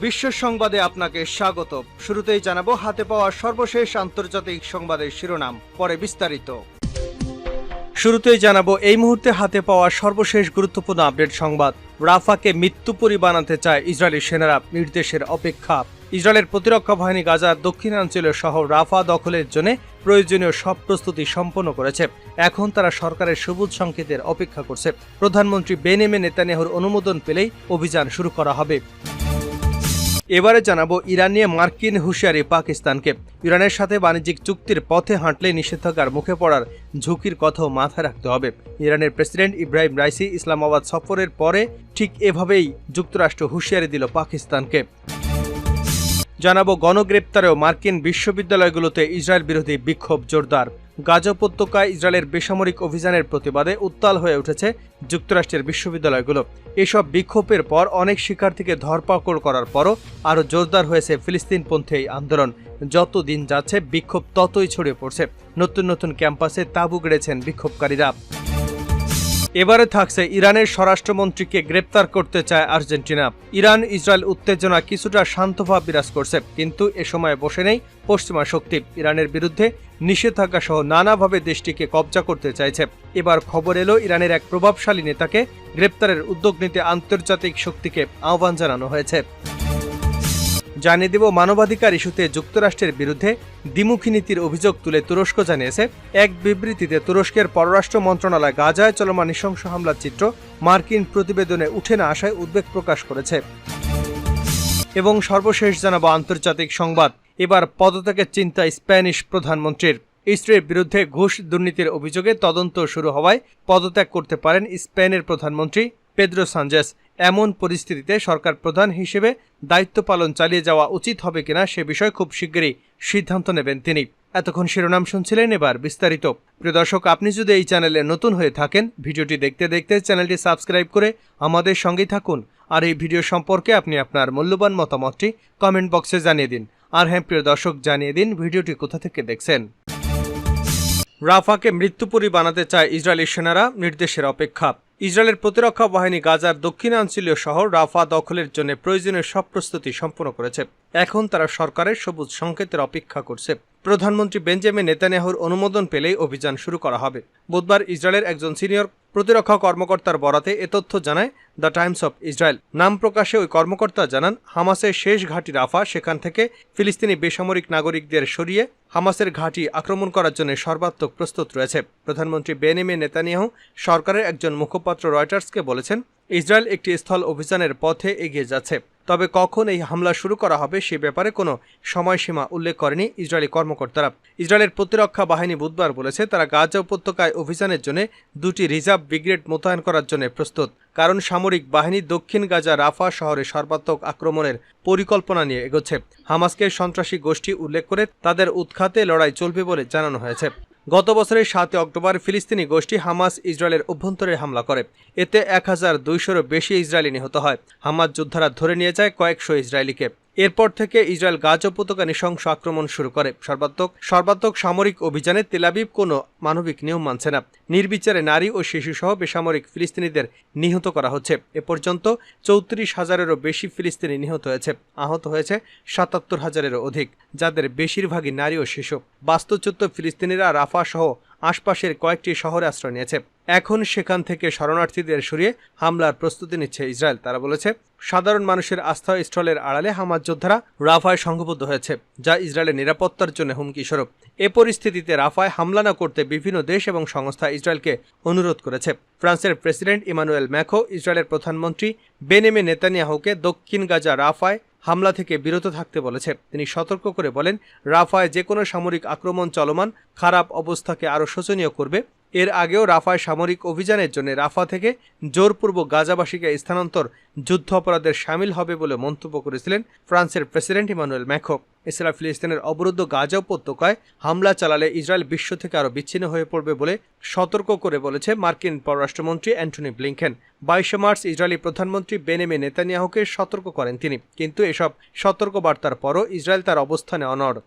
বিশ্ব সংবাদে আপনাকে স্বাগত। শুরুতেই জানাবো হাতে পাওয়া সর্বশেষ আন্তর্জাতিক সংবাদের শিরোনাম, পরে বিস্তারিত। শুরুতেই জানাবো এই মুহূর্তে হাতে পাওয়া সর্বশেষ গুরুত্বপূর্ণ আপডেট সংবাদ। রাফাকে মৃত্যুপুরী বানাতে চায় ইসরায়েলি সেনারা, নির্দেশের অপেক্ষা। ইসরায়েলের প্রতিরক্ষা বাহিনী গাজার দক্ষিণাঞ্চলীয় শহর রাফা দখলের জন্য প্রয়োজনীয় সব প্রস্তুতি সম্পন্ন করেছে। এখন তারা সরকারের সবুজ সংকেতের অপেক্ষা করছে। প্রধানমন্ত্রী বেনিয়ামিন নেতানিয়াহুর অনুমোদন পেলেই অভিযান শুরু করা হবে। এবারে জানাবো ইরান নিয়ে মার্কিন হুঁশিয়ারি পাকিস্তানকে। ইরানের সাথে বাণিজ্যিক চুক্তির পথে হাঁটলে নিষেধাজ্ঞার মুখে পড়ার ঝুঁকির কথাও মাথায় রাখতে হবে। ইরানের প্রেসিডেন্ট ইব্রাহিম রাইসি ইসলামাবাদ সফরের পরে ঠিক এভাবেই যুক্তরাষ্ট্র হুঁশিয়ারি দিল পাকিস্তানকে। জানাবো গণগ্রেপ্তারেও মার্কিন বিশ্ববিদ্যালয়গুলোতে ইসরায়েল বিরোধী বিক্ষোভ জোরদার। গাজা উপত্যকায় ইসরায়েলের বেসামরিক অভিযানের প্রতিবাদে উত্তাল হয়ে উঠেছে যুক্তরাষ্ট্রের বিশ্ববিদ্যালয়গুলো। এসব বিক্ষোভের পর অনেক শিক্ষার্থীকে ধরপাকড় করার পরও আরও জোরদার হয়েছে ফিলিস্তিনপন্থী এই আন্দোলন। যত দিন যাচ্ছে বিক্ষোভ ততই ছড়িয়ে পড়ছে। নতুন নতুন ক্যাম্পাসে তাঁবু গেড়েছেন বিক্ষোভকারীরা। এবারে থাকছে ইরানের স্বরাষ্ট্রমন্ত্রীকে গ্রেপ্তার করতে চায় আর্জেন্টিনা। ইরান ইসরায়েল উত্তেজনা কিছুটা শান্তভাব বিরাজ করছে, কিন্তু এ সময় বসে নেই পশ্চিমা শক্তি। ইরানের বিরুদ্ধে নিষেধাজ্ঞা সহ নানাভাবে দেশটিকে কবজা করতে চাইছে। এবার খবর এলো ইরানের এক প্রভাবশালী নেতাকে গ্রেপ্তারের উদ্যোগ নিতে আন্তর্জাতিক শক্তিকে আহ্বান জানানো হয়েছে। জানিয়ে দেব মানবাধিকার ইস্যুতে যুক্তরাষ্ট্রের বিরুদ্ধে দ্বিমুখী নীতির অভিযোগ তুলে তুরস্ক জানিয়েছে। এক বিবৃতিতে তুরস্কের পররাষ্ট্র মন্ত্রণালয় গাজায় চলমান নৃশংস হামলার চিত্র মার্কিন প্রতিবেদনে উঠে না আসায় উদ্বেগ প্রকাশ করেছে। এবং সর্বশেষ জানাবো আন্তর্জাতিক সংবাদ। এবার পদত্যাগের চিন্তা স্প্যানিশ প্রধানমন্ত্রীর। ইসরায়েলের বিরুদ্ধে ঘুষ দুর্নীতির অভিযোগে তদন্ত শুরু হওয়ায় পদত্যাগ করতে পারেন স্পেনের প্রধানমন্ত্রী পেদ্রো সানচেজ। এমন পরিস্থিতিতে সরকার প্রধান হিসেবে দায়িত্ব পালন চালিয়ে যাওয়া উচিত হবে কিনা সে বিষয়ে খুব শিগগিরই সিদ্ধান্ত নেবেন তিনি। এতক্ষণ শিরোনাম শুনছিলেন, এবার বিস্তারিত। প্রিয় দর্শক, আপনি যদি এই চ্যানেলে নতুন হয়ে থাকেন, ভিডিওটি দেখতে দেখতে চ্যানেলটি সাবস্ক্রাইব করে আমাদের সঙ্গেই থাকুন। আর এই ভিডিও সম্পর্কে আপনি আপনার মূল্যবান মতামতটি কমেন্ট বক্সে জানিয়ে দিন। আর হ্যাঁ প্রিয় দর্শক, জানিয়ে দিন ভিডিওটি কোথা থেকে দেখছেন। রাফাকে মৃত্যুপুরী বানাতে চায় ইসরায়েলি সেনারা, নির্দেশের অপেক্ষা। ইসরায়েলের প্রতিরক্ষা বাহিনী গাজার দক্ষিণাঞ্চলীয় শহর রাফা দখলের জন্য প্রয়োজনীয় সব প্রস্তুতি সম্পন্ন করেছে। এখন তারা সরকারের সবুজ সংকেতের অপেক্ষা করছে। প্রধানমন্ত্রী বেঞ্জামিন নেতানিয়াহুর অনুমোদন পেলেই অভিযান শুরু করা হবে। বুধবার ইসরায়েলের একজন সিনিয়র প্রতিরক্ষা কর্মকর্তার বরাতে এ তথ্য জানায় দ্য টাইমস অফ ইসরায়েল। নাম প্রকাশে ওই কর্মকর্তা জানান, হামাসের শেষ ঘাঁটি রাফা, সেখান থেকে ফিলিস্তিনি বেসামরিক নাগরিকদের সরিয়ে হামাসের ঘাঁটি আক্রমণ করার জন্য সর্বাত্মক প্রস্তুত রয়েছে। প্রধানমন্ত্রী বেনিয়ামিন নেতানিয়াহু সরকারের একজন মুখপাত্র রয়টার্সকে বলেছেন, ইসরায়েল একটি স্থল অভিযানের পথে এগিয়ে যাচ্ছে। তবে কখন এই হামলা শুরু করা হবে সে ব্যাপারে কোনো সময়সীমা উল্লেখ করেনি ইসরায়েলি কর্মকর্তারা। ইসরায়েলের প্রতিরক্ষা বাহিনী বুধবার বলেছে তারা গাজা উপত্যকায় অভিযানের জন্য 2টি রিজার্ভ ব্রিগেড মোতায়েন করার জন্য প্রস্তুত। কারণ সামরিক বাহিনী দক্ষিণ গাজা রাফা শহরে সর্বাত্মক আক্রমণের পরিকল্পনা নিয়ে এগোচ্ছে। হামাসকে সন্ত্রাসী গোষ্ঠী উল্লেখ করে তাদের উৎখাতে লড়াই চলবে বলে জানানো হয়েছে। গত বছরের 7 অক্টোবর ফিলিস্তিনি গোষ্ঠী হামাস ইসরায়েলের অভ্যন্তরে হামলা করে। এতে 1200-এরও বেশি ইসরায়েলি নিহত হয়। হামাস যোদ্ধারা ধরে নিয়ে যায় কয়েকশো ইসরায়েলিকে। এরপর থেকে ইসরায়েল গাজা উপত্যকা নৃশংস আক্রমণ শুরু করে। সর্বাত্মক সামরিক অভিযানে তেল আবিব কোনো মানবিক নিয়ম মানছে না। নির্বিচারে নারী ও শিশুসহ বেসামরিক ফিলিস্তিনিদের নিহত করা হচ্ছে। এ পর্যন্ত 34,000-এরও বেশি ফিলিস্তিনি নিহত হয়েছে। আহত হয়েছে 77,000-এরও অধিক, যাদের বেশিরভাগই নারী ও শিশু। বাস্তুচ্যুত ফিলিস্তিনিরা রাফা সহ আশপাশের কয়েকটি শহরে আশ্রয় নিয়েছে। এখন সেখান থেকে শরণার্থীদের সরিয়ে হামলার প্রস্তুতি নিচ্ছে ইসরায়েল। তারা বলেছে, সাধারণ মানুষের আস্থাস্থলের আড়ালে হামাস যোদ্ধারা রাফায় সংঘবদ্ধ হয়েছে, যা ইসরায়েলের নিরাপত্তার জন্য হুমকি স্বরূপ। এ পরিস্থিতিতে রাফায় হামলা না করতে বিভিন্ন দেশ এবং সংস্থা ইসরায়েলকে অনুরোধ করেছে। ফ্রান্সের প্রেসিডেন্ট ইমানুয়েল ম্যাক্রো ইসরায়েলের প্রধানমন্ত্রী বেনিয়ামিন নেতানিয়াহুকে দক্ষিণ গাজা রাফায় হামলা থেকে বিরত থাকতে বলেছে। তিনি সতর্ক করে বলেন, রাফায় যে কোনো সামরিক আক্রমণ চলমান খারাপ অবস্থাকে আরও শোচনীয় করবে। এর আগেও রাফায় সামরিক অভিযানের জন্য রাফা থেকে জোরপূর্বক গাজাবাসীকে স্থানান্তর যুদ্ধ অপরাধের সামিল হবে বলে মন্তব্য করেছিলেন ফ্রান্সের প্রেসিডেন্ট ইমানুয়েল ম্যাক্রো। এছাড়া ফিলিস্তিনের অবরুদ্ধ গাজা উপত্যকায় হামলা চালালে ইসরায়েল বিশ্ব থেকে আরও বিচ্ছিন্ন হয়ে পড়বে বলে সতর্ক করে বলেছে মার্কিন পররাষ্ট্রমন্ত্রী অ্যান্টনি ব্লিংকেন। 22 মার্চ ইসরায়েলি প্রধানমন্ত্রী বেনিয়ামিন নেতানিয়াহুকে সতর্ক করেন তিনি, কিন্তু এসব সতর্কবার্তার পরও ইসরায়েল তার অবস্থানে অনড়।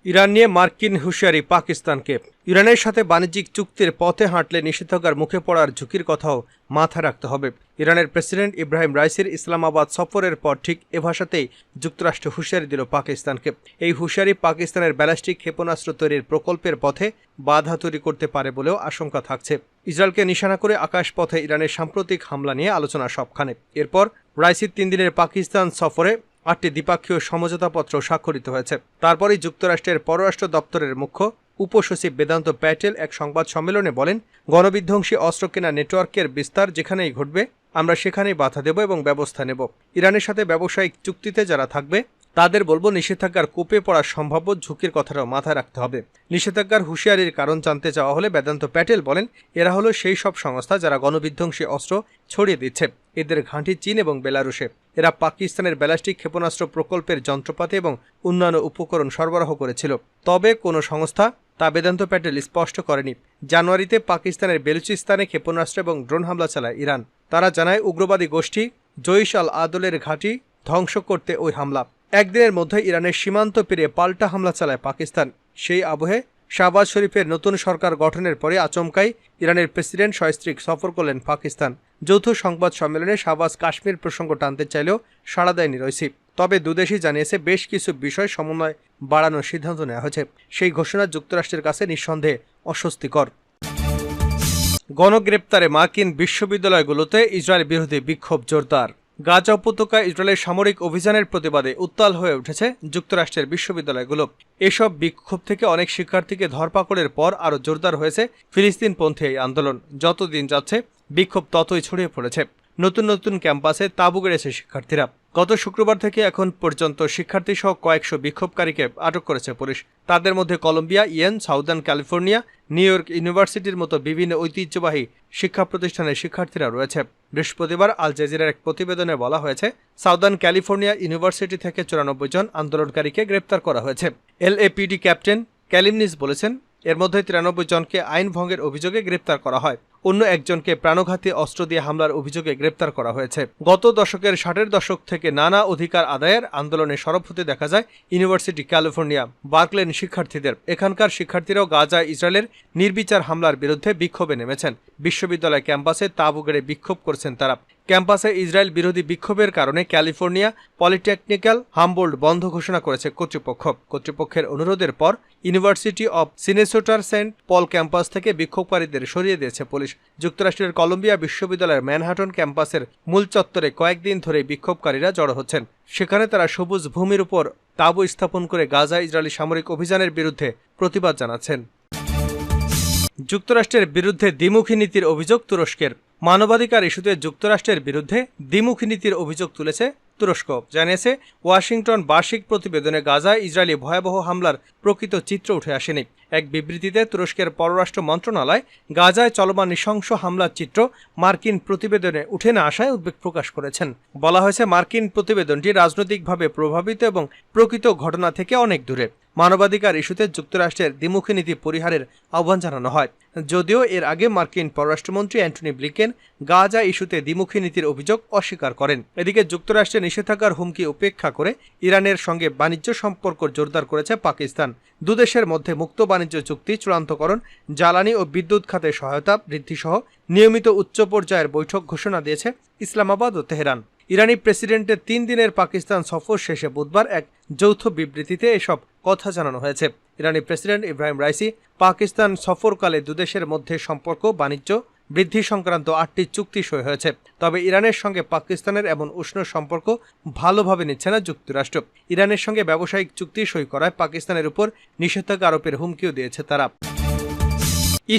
ইরান নিয়ে মার্কিন হুঁশিয়ারি পাকিস্তানকে। ইরানের সাথে বাণিজ্যিক চুক্তির পথে হাঁটলে নিষেধাজ্ঞার মুখে পড়ার ঝুঁকির কথাও মাথায় রাখতে হবে। ইরানের প্রেসিডেন্ট ইব্রাহিম রাইসির ইসলামাবাদ সফরের পর ঠিক এ ভাষাতেই যুক্তরাষ্ট্র হুঁশিয়ারি দিল পাকিস্তানকে। এই হুঁশিয়ারি পাকিস্তানের ব্যালিস্টিক ক্ষেপণাস্ত্র তৈরির প্রকল্পের পথে বাধা তৈরি করতে পারে বলেও আশঙ্কা থাকছে। ইসরায়েলকে নিশানা করে আকাশপথে ইরানের সাম্প্রতিক হামলা নিয়ে আলোচনা সবখানে। এরপর রাইসির 3 দিনের পাকিস্তান সফরে 8টি দ্বিপাক্ষীয় সমঝোতাপত্র স্বাক্ষরিত হয়েছে। তারপরই যুক্তরাষ্ট্রের পররাষ্ট্র দপ্তরের মুখ্য উপসচিব বেদান্ত প্যাটেল এক সংবাদ সম্মেলনে বলেন, গণবিধ্বংসী অস্ত্র কেনা নেটওয়ার্কের বিস্তার যেখানেই ঘটবে আমরা সেখানেই বাধা দেব এবং ব্যবস্থা নেব। ইরানের সাথে ব্যবসায়িক চুক্তিতে যারা থাকবে তাদের বলবো নিষেধাজ্ঞার কোপে পড়ার সম্ভাব্য ঝুঁকির কথাটাও মাথায় রাখতে হবে। নিষেধাজ্ঞার হুঁশিয়ারির কারণ জানতে চাওয়া হলে বেদান্ত প্যাটেল বলেন, এরা হলো সেই সব সংস্থা যারা গণবিধ্বংসী অস্ত্র ছড়িয়ে দিচ্ছে। এদের ঘাঁটি চীন এবং বেলারুশে। এরা পাকিস্তানের ব্যালিস্টিক ক্ষেপণাস্ত্র প্রকল্পের যন্ত্রপাতি এবং অন্যান্য উপকরণ সরবরাহ করেছিল। তবে কোনো সংস্থা তা বেদান্ত প্যাটেল স্পষ্ট করেনি। জানুয়ারিতে পাকিস্তানের বেলুচিস্তানে ক্ষেপণাস্ত্র এবং ড্রোন হামলা চালায় ইরান। তারা জানায় উগ্রবাদী গোষ্ঠী জৈশ আল আদলের ঘাঁটি ধ্বংস করতে ওই হামলা। একদিনের মধ্যে ইরানের সীমান্ত পেরিয়ে পাল্টা হামলা চালায় পাকিস্তান। সেই আবহে শাহবাজ শরীফের নতুন সরকার গঠনের পরে আচমকাই ইরানের প্রেসিডেন্ট সস্ত্রীক সফর করলেন পাকিস্তান। যৌথ সংবাদ সম্মেলনে শাহবাজ কাশ্মীর প্রসঙ্গ টানতে চাইলেও সাড়া দেয়নি রাইসি। তবে দুদেশই জানিয়েছে বেশ কিছু বিষয় সমন্বয় বাড়ানোর সিদ্ধান্ত নেওয়া হয়েছে। সেই ঘোষণা যুক্তরাষ্ট্রের কাছে নিঃসন্দেহে অস্বস্তিকর। গণগ্রেপ্তারে মার্কিন বিশ্ববিদ্যালয়গুলোতে ইসরায়েল বিরোধী বিক্ষোভ জোরদার। গাজা উপত্যকায় ইসরায়েলের সামরিক অভিযানের প্রতিবাদে উত্তাল হয়ে উঠেছে যুক্তরাষ্ট্রের বিশ্ববিদ্যালয়গুলো। এসব বিক্ষোভ থেকে অনেক শিক্ষার্থীকে ধরপাকড়ের পর আরও জোরদার হয়েছে ফিলিস্তিনপন্থী এই আন্দোলন। যতদিন যাচ্ছে বিক্ষোভ ততই ছড়িয়ে পড়েছে। নতুন নতুন ক্যাম্পাসে তাঁবু গেড়েছে শিক্ষার্থীরা। গত শুক্রবার থেকে এখন পর্যন্ত শিক্ষার্থীসহ কয়েকশো বিক্ষোভকারীকে আটক করেছে পুলিশ। তাদের মধ্যে Columbia, Yale, southern California, New York ইউনিভার্সিটির মতো বিভিন্ন ঐতিহ্যবাহী শিক্ষা প্রতিষ্ঠানের শিক্ষার্থীরা রয়েছে। বৃহস্পতিবার আল জাজিরার এক প্রতিবেদনে বলা হয়েছে, সাউদার্ন ক্যালিফোর্নিয়া ইউনিভার্সিটি থেকে 94 জন আন্দোলনকারীকে গ্রেপ্তার করা হয়েছে। LAPD ক্যাপ্টেন ক্যালিমনিস বলেছেন, এর মধ্যে 93 জনকে আইন ভঙ্গের অভিযোগে গ্রেপ্তার করা হয়। অন্য একজনকে প্রাণঘাতী অস্ত্র দিয়ে হামলার অভিযোগে গ্রেপ্তার করা হয়েছে। গত দশকের 60-এর দশক থেকে নানা অধিকার আদায়ের আন্দোলনে সরব হতে দেখা যায় ইউনিভার্সিটি ক্যালিফোর্নিয়া বার্কলেন শিক্ষার্থীদের। এখানকার শিক্ষার্থীরাও গাজায় ইসরায়েলের নির্বিচার হামলার বিরুদ্ধে বিক্ষোভে নেমেছেন। বিশ্ববিদ্যালয় ক্যাম্পাসে তাঁবু গেড়ে বিক্ষোভ করেছেন তারা। ক্যাম্পাসে ইসরায়েল বিরোধী বিক্ষোভের কারণে ক্যালিফোর্নিয়া পলিটেকনিক্যাল হামবোল্ড বন্ধ ঘোষণা করেছে কর্তৃপক্ষ। কর্তৃপক্ষের অনুরোধের পর ইউনিভার্সিটি অব সিনেসোটার সেন্ট পল ক্যাম্পাস থেকে বিক্ষোভকারীদের সরিয়ে দিয়েছে পুলিশ। যুক্তরাষ্ট্রের কলম্বিয়া বিশ্ববিদ্যালয়ের ম্যানহাটন ক্যাম্পাসের মূল চত্বরে কয়েকদিন ধরে বিক্ষোভকারীরা জড়ো হচ্ছেন। সেখানে তারা সবুজ ভূমির উপর তাঁবু স্থাপন করে গাজায় ইসরায়েলি সামরিক অভিযানের বিরুদ্ধে প্রতিবাদ জানাচ্ছেন। যুক্তরাষ্ট্রের বিরুদ্ধে দ্বিমুখী নীতির অভিযোগ তুরস্কের। মানবাধিকার ইস্যুতে যুক্তরাষ্ট্রের বিরুদ্ধে দ্বিমুখী নীতির অভিযোগ তুলেছে তুরস্ক। জানিয়েছে ওয়াশিংটন বার্ষিক প্রতিবেদনে গাজায় ইসরায়েলি ভয়াবহ হামলার প্রকৃত চিত্র উঠে আসেনি। এক বিবৃতিতে তুরস্কের পররাষ্ট্র মন্ত্রণালয় গাজায় চলমান নৃশংস হামলার চিত্র মার্কিন প্রতিবেদনে উঠে না আসায় উদ্বেগ প্রকাশ করেছেন। বলা হয়েছে, মার্কিন প্রতিবেদনটি রাজনৈতিকভাবে প্রভাবিত এবং প্রকৃত ঘটনা থেকে অনেক দূরে। মানবাধিকার ইস্যুতে যুক্তরাষ্ট্রের দ্বিমুখী নীতি পরিহারের আহ্বান জানানো হয়। যদিও এর আগে মার্কিন পররাষ্ট্রমন্ত্রী অ্যান্টনি ব্লিংকেন গাজা ইস্যুতে দ্বিমুখী নীতির অভিযোগ অস্বীকার করেন। এদিকে যুক্তরাষ্ট্রের নিষেধাজ্ঞার হুমকি উপেক্ষা করে ইরানের সঙ্গে বাণিজ্য সম্পর্ক জোরদার করেছে পাকিস্তান। দুদেশের মধ্যে মুক্ত বাণিজ্য চুক্তি চূড়ান্তকরণ, জ্বালানি ও বিদ্যুৎ খাতে সহায়তা বৃদ্ধিসহ নিয়মিত উচ্চ পর্যায়ের বৈঠক ঘোষণা দিয়েছে ইসলামাবাদ ও তেহরান। ইরানি প্রেসিডেন্টের 3 দিনের পাকিস্তান সফর শেষে বুধবার এক যৌথ বিবৃতিতে এসব কথা জানানো হয়েছে। ইরানি প্রেসিডেন্ট ইব্রাহিম রাইসি পাকিস্তান সফরকালে দুদেশের মধ্যে সম্পর্ক বাণিজ্য বৃদ্ধি সংক্রান্ত 8টি চুক্তি সই হয়েছে। তবে ইরানের সঙ্গে পাকিস্তানের এমন উষ্ণ সম্পর্ক ভালোভাবে নিচ্ছে না যুক্তরাষ্ট্র। ইরানের সঙ্গে ব্যবসায়িক চুক্তি সই করায় পাকিস্তানের উপর নিষেধাজ্ঞা আরোপের হুমকিও দিয়েছে তারা।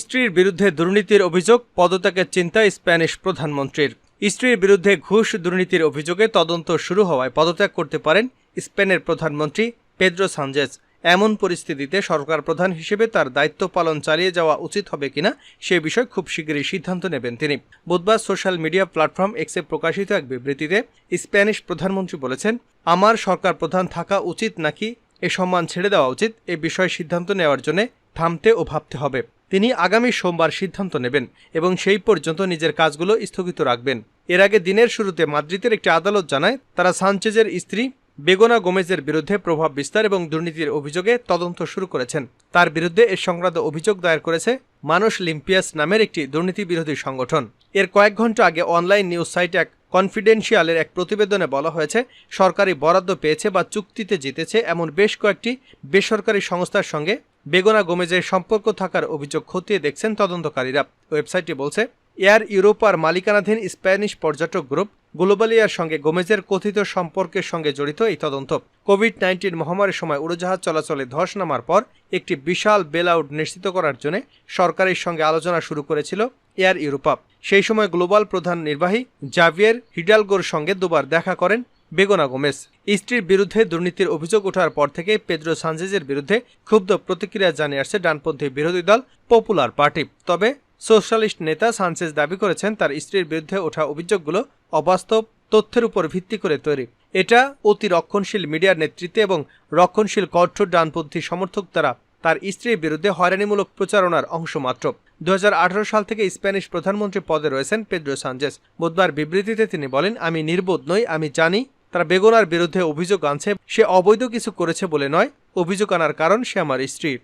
স্ত্রীর বিরুদ্ধে দুর্নীতির অভিযোগ, পদত্যাগের চিন্তায় স্প্যানিশ প্রধানমন্ত্রীর। স্ত্রীর বিরুদ্ধে ঘুষ দুর্নীতির অভিযোগে তদন্ত শুরু হওয়ায় পদত্যাগ করতে পারেন স্পেনের প্রধানমন্ত্রী পেদ্রো সানচেজ। এমন পরিস্থিতিতে সরকার প্রধান হিসেবে তার দায়িত্ব পালন চালিয়ে যাওয়া উচিত হবে কিনা সে বিষয়ে খুব শীঘ্রই সিদ্ধান্ত নেবেন তিনি। বুধবার সোশ্যাল মিডিয়া প্ল্যাটফর্ম এক্সে প্রকাশিত এক বিবৃতিতে স্প্যানিশ প্রধানমন্ত্রী বলেছেন, আমার সরকার প্রধান থাকা উচিত নাকি এ সম্মান ছেড়ে দেওয়া উচিত এ বিষয়ে সিদ্ধান্ত নেওয়ার জন্য থামতে ও ভাবতে হবে। তিনি আগামী সোমবার সিদ্ধান্ত নেবেন এবং সেই পর্যন্ত নিজের কাজগুলো স্থগিত রাখবেন। এর আগে দিনের শুরুতে মাদ্রিদের একটি আদালত জানায়, তারা সানচেজের স্ত্রী বেগোনা গোমেজের বিরুদ্ধে প্রভাব বিস্তার এবং দুর্নীতির অভিযোগে তদন্ত শুরু করেছেন। তার বিরুদ্ধে এ সংক্রান্ত অভিযোগ দায়ের করেছে মানস লিম্পিয়াস নামের একটি দুর্নীতি বিরোধী সংগঠন। এর কয়েক ঘন্টা আগে অনলাইন নিউজ সাইট কনফিডেন্সিয়ালের এক প্রতিবেদনে বলা হয়েছে, সরকারি বরাদ্দ পেয়েছে বা চুক্তিতে জিতেছে এমন বেশ কয়েকটি বেসরকারি সংস্থার সঙ্গে বেগোনা গোমেজের সম্পর্ক থাকার অভিযোগ খতিয়ে দেখছেন তদন্তকারীরা। ওয়েবসাইটটি বলছে, এয়ার ইউরোপার মালিকানাধীন স্প্যানিশ পর্যটক গ্রুপ গ্লোবালিয়ার সঙ্গে গোমেজের কথিত সম্পর্কের সঙ্গে জড়িত এই তদন্ত। কোভিড-19 মহামারীর সময় উড়োজাহাজ চলাচলে ধস নামার পর একটি বিশাল বেল আউট নিশ্চিত করার জন্য সরকারের সঙ্গে আলোচনা শুরু করেছিল এয়ার ইউরোপা। সেই সময় গ্লোবাল প্রধান নির্বাহী জাভিয়ের হিডালগোর সঙ্গে দুবার দেখা করেন বেগোনা গোমেজ। স্ত্রীর বিরুদ্ধে দুর্নীতির অভিযোগ ওঠার পর থেকে পেদ্রো সানচেজের বিরুদ্ধে ক্ষুব্ধ প্রতিক্রিয়া জানিয়ে আসছে ডানপন্থী বিরোধী দল পপুলার পার্টি। তবে সোশ্যালিস্ট নেতা সানচেজ দাবি করেছেন, তার স্ত্রীর বিরুদ্ধে ওঠা অভিযোগগুলো অবাস্তব তথ্যের উপর ভিত্তি করে তৈরি। এটা অতি রক্ষণশীল মিডিয়ার নেতৃত্বে এবং রক্ষণশীল কঠোর ডানপন্থী সমর্থক দ্বারা তার স্ত্রীর বিরুদ্ধে হয়রানিমূলক প্রচারণার অংশ মাত্র। 2018 সাল থেকে স্প্যানিশ প্রধানমন্ত্রী পদে রয়েছেন পেদ্রো সানচেজ। বুধবার বিবৃতিতে তিনি বলেন, আমি নির্বোধ নই, আমি জানি তারা বেগোনার বিরুদ্ধে অভিযোগ আনছে। সে অবৈধ কিছু করেছে বলে নয়, অভিযোগ আনার কারণ সে আমার স্ত্রী।